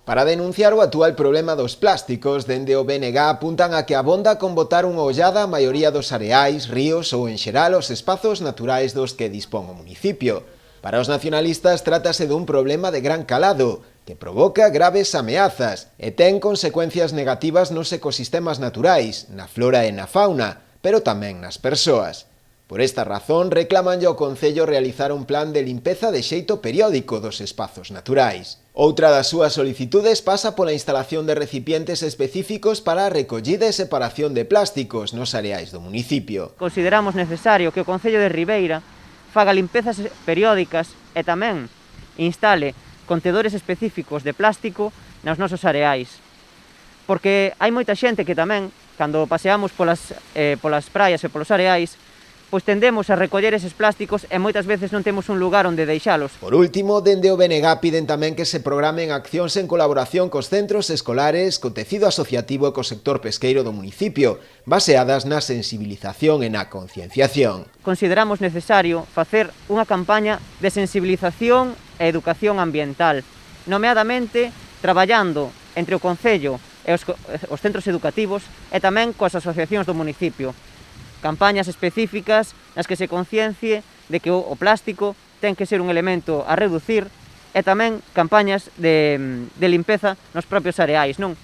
Para denunciar o actual problema dos plásticos, dende o BNG apuntan a que abonda con botar unha ollada a maioría dos areais, ríos ou en xeral os espazos naturais dos que dispón o municipio. Para os nacionalistas trátase dun problema de gran calado, que provoca graves ameazas e ten consecuencias negativas nos ecosistemas naturais, na flora e na fauna, pero tamén nas persoas. Por esta razón, reclamanlle ao Concello realizar un plan de limpeza de xeito periódico dos espazos naturais. Outra das súas solicitudes pasa pola instalación de recipientes específicos para a recollida e separación de plásticos nos areais do municipio. Consideramos necesario que o Concello de Ribeira faga limpezas periódicas e tamén instale contedores específicos de plástico nos nosos areais. Porque hai moita xente que tamén, cando paseamos polas praias e polos areais, pois tendemos a recoller eses plásticos e moitas veces non temos un lugar onde deixalos. Por último, dende o BNG piden tamén que se programen accións en colaboración cos centros escolares, co tecido asociativo e co sector pesqueiro do municipio, baseadas na sensibilización e na concienciación. Consideramos necesario facer unha campaña de sensibilización e educación ambiental, nomeadamente traballando entre o Concello e os centros educativos e tamén coas asociacións do municipio. Campañas específicas nas que se conciencie de que o plástico ten que ser un elemento a reducir e tamén campañas de limpeza nos propios areais, non?